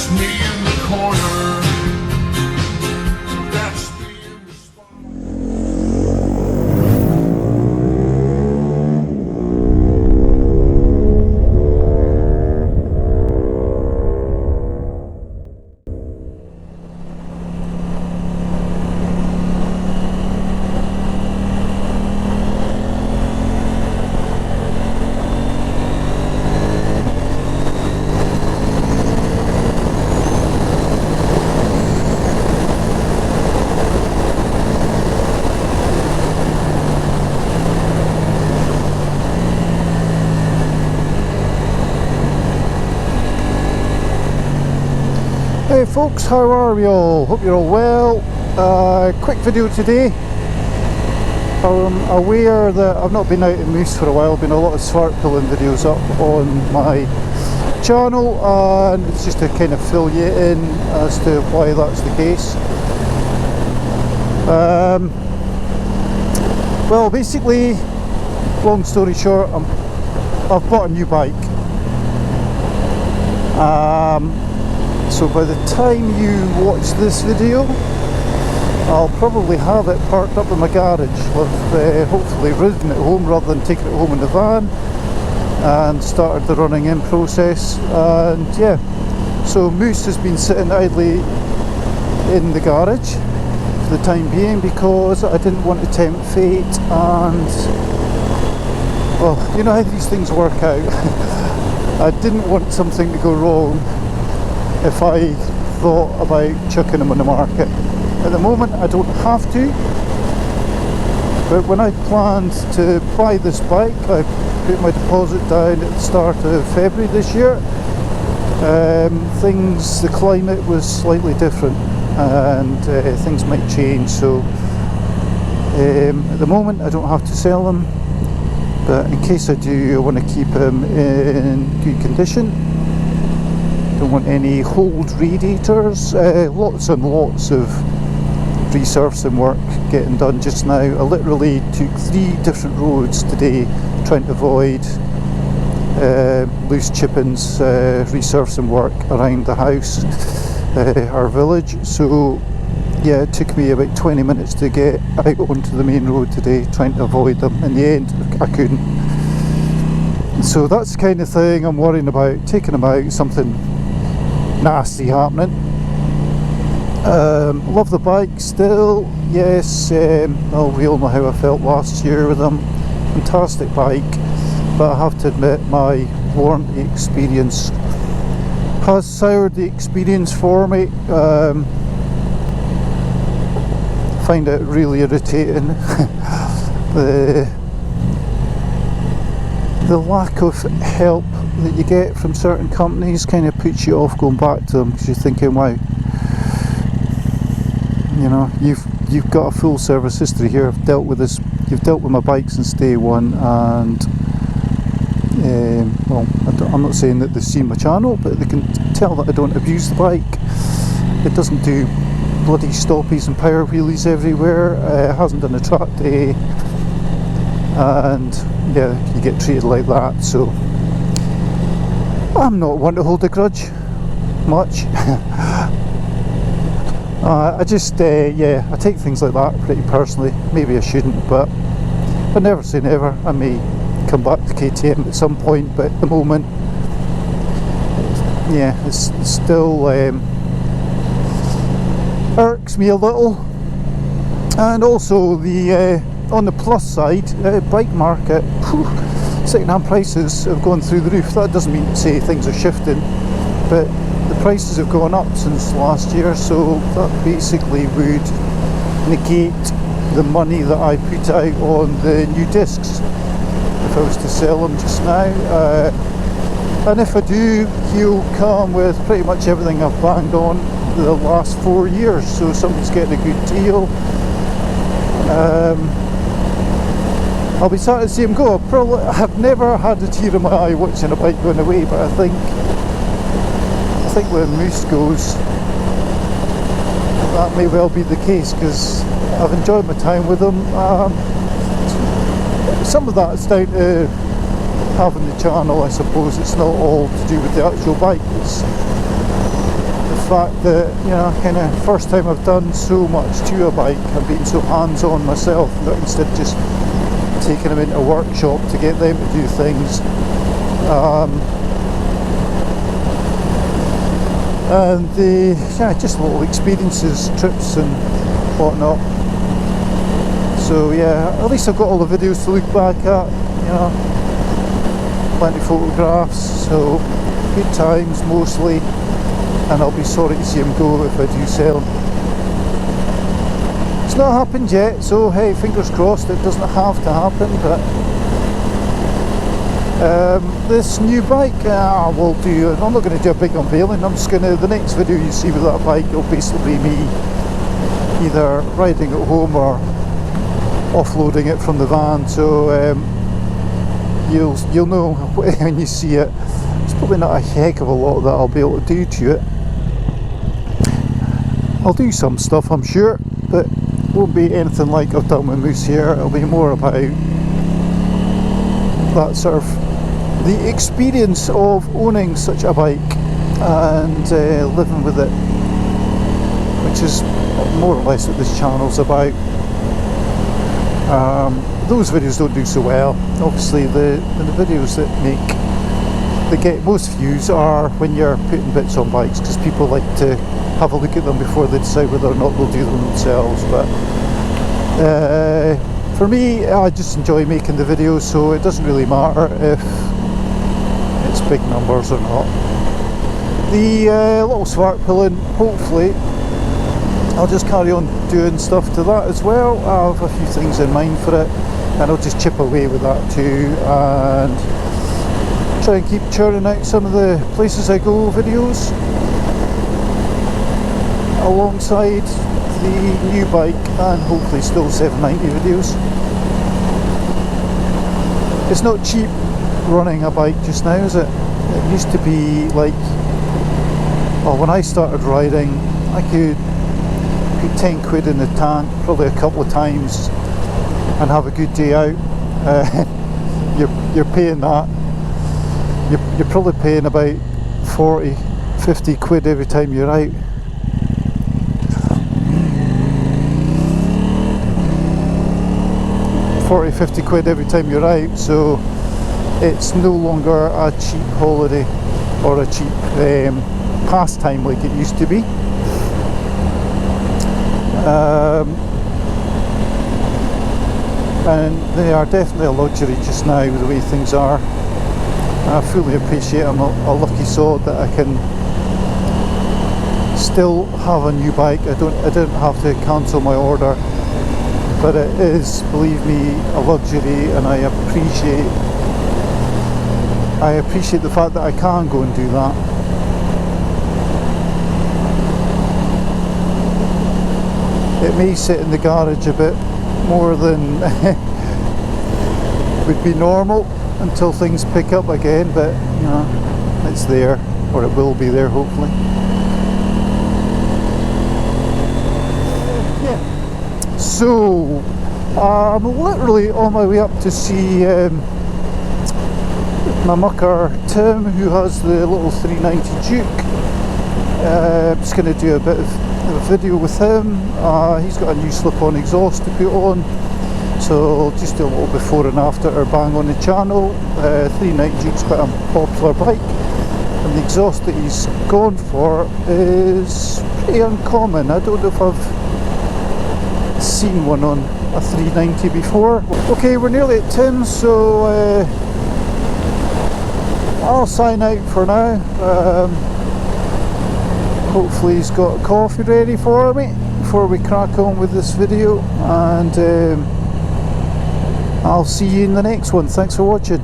That's me in the corner. That's me in the spot. Hey folks, how are we all? Hope you're all well. Quick video today. I'm aware that I've not been out in Moose for a while, been a lot of swart pulling videos up on my channel, and it's just to kind of fill you in as to why that's the case. Well, basically, long story short, I've bought a new bike. So by the time you watch this video, I'll probably have it parked up in my garage. I've hopefully ridden it home rather than taking it home in the van, and started the running in process. And yeah, so Moose has been sitting idly in the garage for the time being because I didn't want to tempt fate, and well, you know how these things work out. I didn't want something to go wrong if I thought about chucking them on the market. At the moment I don't have to, but when I planned to buy this bike, I put my deposit down at the start of February this year. The climate was slightly different, and things might change, so at the moment I don't have to sell them, but in case I do, I want to keep them in good condition. Don't want any hold radiators. Lots and lots of resurfacing work getting done just now. I literally took 3 different roads today trying to avoid loose chippings, resurfacing work around the house, our village. So yeah, it took me about 20 minutes to get out onto the main road today trying to avoid them. In the end I couldn't. So that's the kind of thing I'm worrying about, taking them out, something nasty happening. Love the bike still, yes. Well, we all know how I felt last year with them. Fantastic bike, but I have to admit my warranty experience has soured the experience for me. Find it really irritating. The lack of help that you get from certain companies kind of puts you off going back to them, because you're thinking, wow, you know, you've got a full service history here. I've dealt with this. You've dealt with my bike since day one, and well, I'm not saying that they've seen my channel, but they can tell that I don't abuse the bike. It doesn't do bloody stoppies and power wheelies everywhere. It hasn't done a track day, and yeah, you get treated like that. So I'm not one to hold a grudge much. I just yeah, I take things like that pretty personally. Maybe I shouldn't, but I never say never. I may come back to KTM at some point, but at the moment, yeah, it's still irks me a little. And also the on the plus side, bike market, second-hand prices have gone through the roof. That doesn't mean to say things are shifting, but the prices have gone up since last year, so that basically would negate the money that I put out on the new discs if I was to sell them just now. And if I do, he'll come with pretty much everything I've banged on the last 4 years, so somebody's getting a good deal. I'll be sad to see him go. I've never had a tear in my eye watching a bike going away, but I think where Moose goes, that may well be the case, because I've enjoyed my time with them. Some of that is down to having the channel, I suppose. It's not all to do with the actual bike. fact that, you know, kind of first time I've done so much to a bike, I've been so hands-on myself that instead of just taking them into a workshop to get them to do things, and the just little experiences, trips and whatnot. So yeah, at least I've got all the videos to look back at, you know, plenty of photographs, so good times mostly, and I'll be sorry to see him go if I do sell him. It's not happened yet, so hey, fingers crossed, it doesn't have to happen, but this new bike, will do. I'm not going to do a big unveiling. I'm just going to, the next video you see with that bike will basically be me either riding at home or offloading it from the van, so you'll know when you see it. It's probably not a heck of a lot that I'll be able to do to it. I'll do some stuff, I'm sure, but it won't be anything like I've done with Moose here. It'll be more about that sort of the experience of owning such a bike and living with it, which is more or less what this channel's about. Those videos don't do so well. Obviously the videos that get most views are when you're putting bits on bikes, because people like to have a look at them before they decide whether or not they'll do them themselves. But for me, I just enjoy making the videos, so it doesn't really matter if it's big numbers or not. The little smart pulling, hopefully I'll just carry on doing stuff to that as well. I have a few things in mind for it, and I'll just chip away with that too, and try and keep churning out some of the places I go videos alongside the new bike, and hopefully still 790 videos. It's not cheap running a bike just now, is it? It used to be like, well, when I started riding, I could put 10 quid in the tank probably a couple of times and have a good day out. You're paying that. You're probably paying about 40-50 quid every time you're out. £40-50 quid every time you're out, so it's no longer a cheap holiday or a cheap pastime like it used to be. And they are definitely a luxury just now the way things are. I fully appreciate I'm a lucky sod that I can still have a new bike. I didn't have to cancel my order, but it is, believe me, a luxury, and I appreciate the fact that I can go and do that. It may sit in the garage a bit more than would be normal until things pick up again, but you know, it's there, or it will be there hopefully. Yeah. So I'm literally on my way up to see my mucker Tim, who has the little 390 Duke. I'm just going to do a bit of a video with him. He's got a new slip-on exhaust to put on, so I'll just do a little before and after or bang on the channel. 390 Duke's quite a popular bike, and the exhaust that he's gone for is pretty uncommon. I don't know if I've seen one on a 390 before. Okay, we're nearly at Tim's, so I'll sign out for now. Hopefully he's got a coffee ready for me before we crack on with this video, and I'll see you in the next one. Thanks for watching.